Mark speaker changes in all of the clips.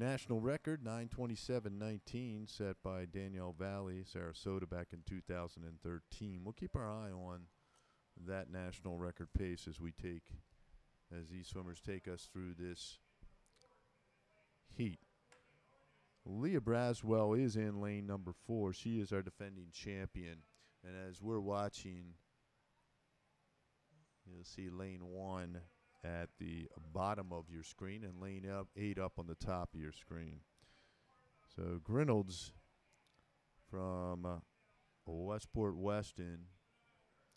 Speaker 1: national record 9:27:19 set by Danielle Valley, Sarasota, back in 2013. We'll keep our eye on that national record pace as these swimmers take us through this heat. Leah Braswell is in lane number 4. She is our defending champion. And as we're watching, you'll see lane 1 at the bottom of your screen and lane 8 up on the top of your screen. So Grinolds from Westport Weston,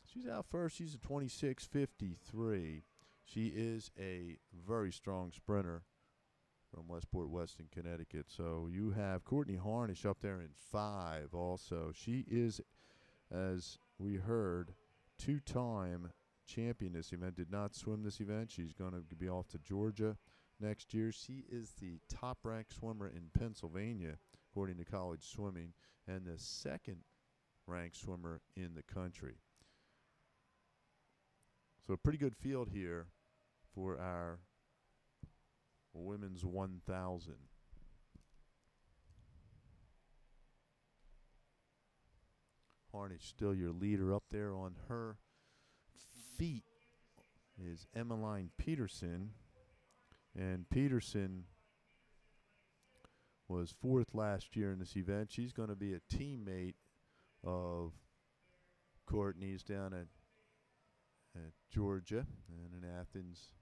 Speaker 1: she's out first. She's a 26:53. She is a very strong sprinter from Westport Weston, Connecticut. So you have Courtney Harnish up there in 5 also. She is, as we heard, 2-time champion this event. Did not swim this event. She's going to be off to Georgia next year. She is the top-ranked swimmer in Pennsylvania, according to College Swimming, and the second-ranked swimmer in the country. So a pretty good field here for our women's 1,000. Harnish still your leader. Up there on her feet is Emmeline Peterson. And Peterson was 4th last year in this event. She's going to be a teammate of Courtney's down at Georgia and in Athens,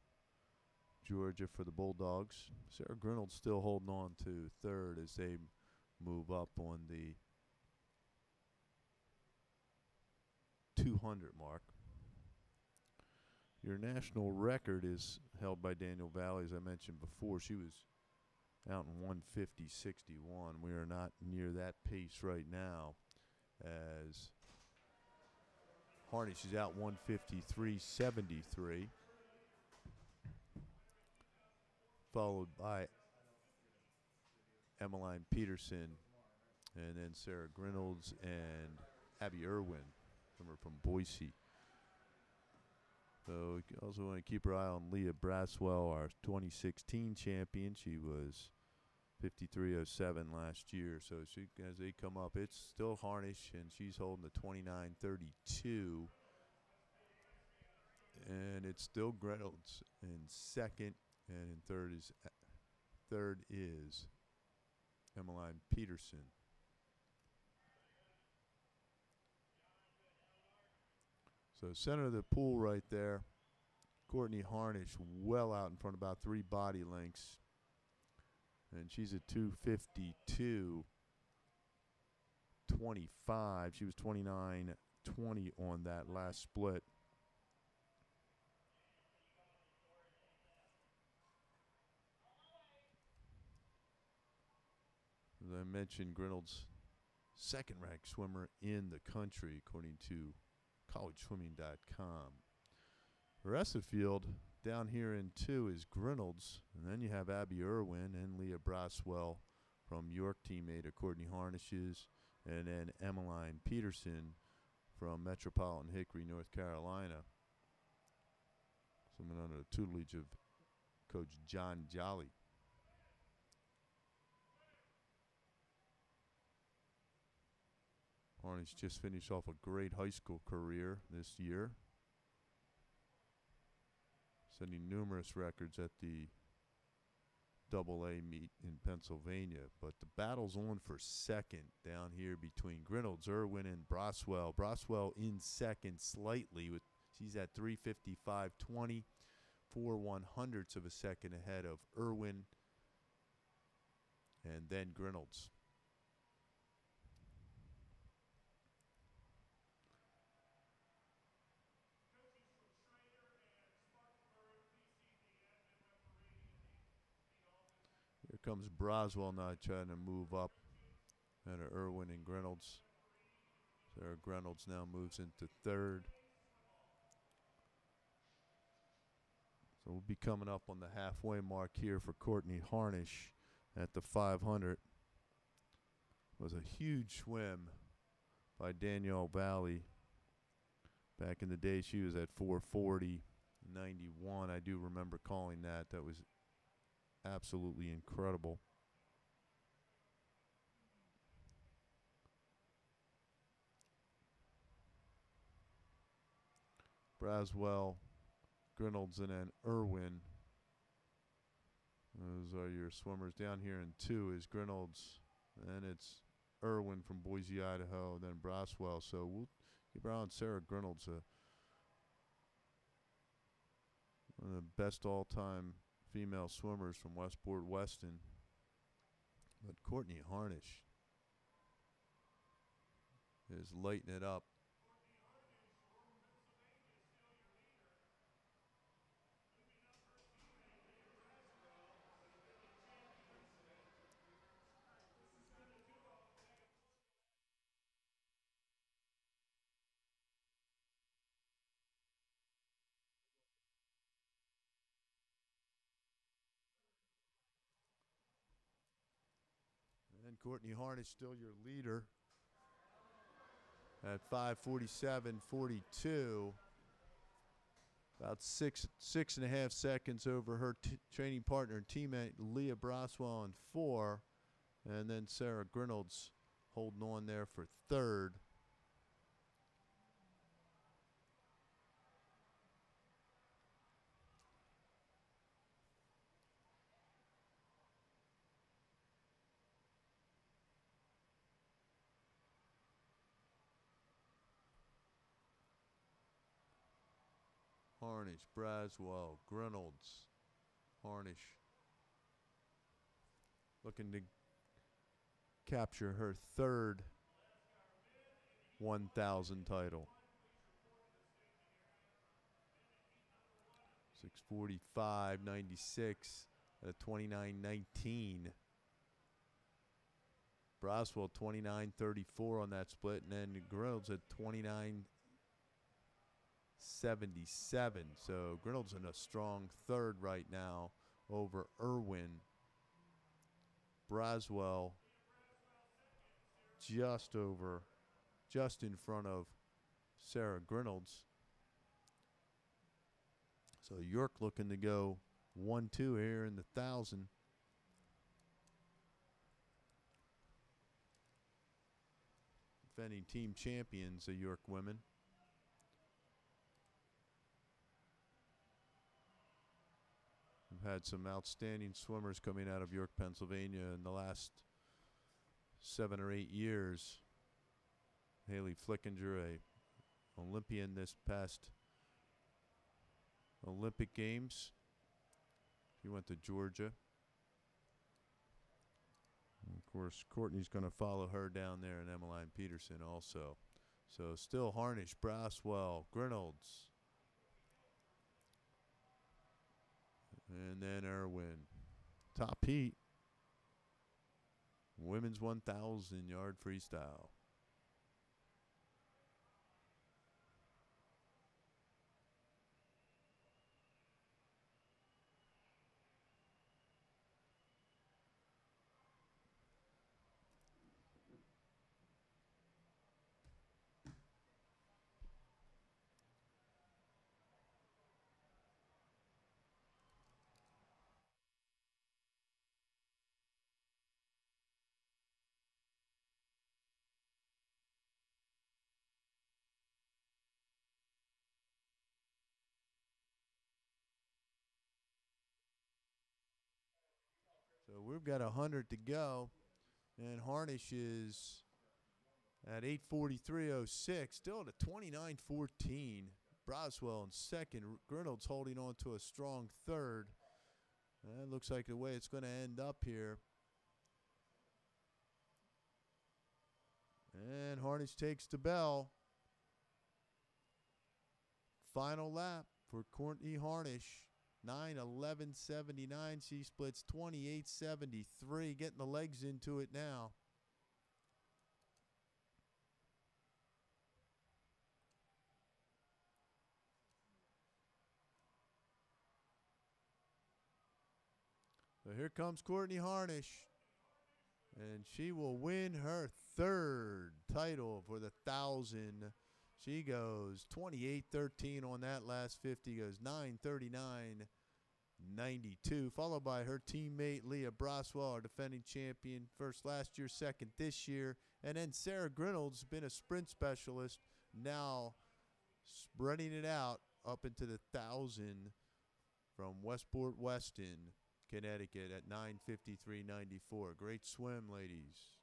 Speaker 1: Georgia for the Bulldogs. Sarah Grinolds still holding on to 3rd as they move up on the 200 mark. Your national record is held by Danielle Valley, as I mentioned before. She was out in 150.61. We are not near that pace right now, as Harnish is out 153.73, followed by Emmeline Peterson, and then Sarah Grinolds and Abby Irwin from Boise. So you also want to keep your eye on Leah Braswell, our 2016 champion. She was 53.07 last year. So as they come up, it's still Harnish, and she's holding the 29.32. And it's still Grinolds in 2nd, and in 3rd is Emmeline Peterson. So center of the pool right there, Courtney Harnish well out in front, about 3 body lengths. And she's at 2:52.25. She was 29:20 on that last split. As I mentioned, Grinolds, second-ranked swimmer in the country, according to collegeswimming.com. The rest of the field down here in 2 is Grinolds, and then you have Abby Irwin and Leah Braswell from York, teammate of Courtney Harnish's, and then Emmeline Peterson from Metropolitan Hickory, North Carolina. Swimming under the tutelage of Coach John Jolly. Harnish just finished off a great high school career this year, setting numerous records at the AA meet in Pennsylvania. But the battle's on for 2nd down here between Grinolds, Irwin, and Braswell. Braswell in 2nd slightly. She's at 3:55.20, 4/100ths of a second ahead of Irwin, and then Grinolds. Here comes Braswell now trying to move up at Irwin and Grinolds. Sarah Grinolds now moves into 3rd. So we'll be coming up on the halfway mark here for Courtney Harnish at the 500. It was a huge swim by Danielle Valley. Back in the day, she was at 4:40.91. I do remember calling that. That was absolutely incredible. Braswell, Grinolds, and then Irwin. Those are your swimmers. Down here in 2 is Grinolds, and it's Irwin from Boise, Idaho, then Braswell. So we'll keep our eye on Sarah Grinolds, one of the best all-time female swimmers from Westport Weston. But Courtney Harnish is lighting it up. And Courtney Harnish still your leader at 5:47.42. About six and a half seconds over her training partner and teammate Leah Braswell in 4. And then Sarah Grinolds holding on there for 3rd. Harnish, Braswell, Grinolds, Harnish looking to capture her 3rd 1,000 title. 6:45.96 at a 29.19. Braswell 29.34 on that split, and then Grinolds at 29.77. So Grinolds in a strong 3rd right now over Irwin. Braswell just in front of Sarah Grinolds. So York looking to go 1-2 here in the 1,000. Defending team champions, the York women. We've had some outstanding swimmers coming out of York, Pennsylvania in the last 7 or 8 years. Haley Flickinger, a Olympian this past Olympic Games. She went to Georgia. And of course, Courtney's going to follow her down there, and Emmeline Peterson also. So still Harnish, Braswell, Grinolds. And then Irwin. Top heat. Women's 1,000-yard freestyle. So we've got 100 to go, and Harnish is at 8:43.06, still at a 29.14. Braswell in 2nd. Grinolds holding on to a strong 3rd. That looks like the way it's going to end up here. And Harnish takes the bell. Final lap for Courtney Harnish. 9:11.79. She splits 28.73. Getting the legs into it now. So here comes Courtney Harnish. And she will win her 3rd title for the 1,000. She goes 28.13 on that last 50, goes 9:39.92, followed by her teammate Leah Braswell, our defending champion, first last year, 2nd this year. And then Sarah Grinolds, been a sprint specialist, now spreading it out up into the 1,000 from Westport Weston, Connecticut at 9:53.94. Great swim, ladies.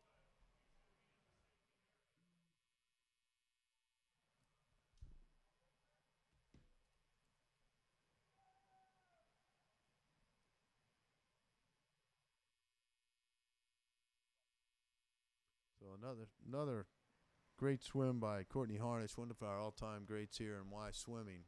Speaker 1: So another great swim by Courtney Harnish, one of our all-time greats here in Y Swimming.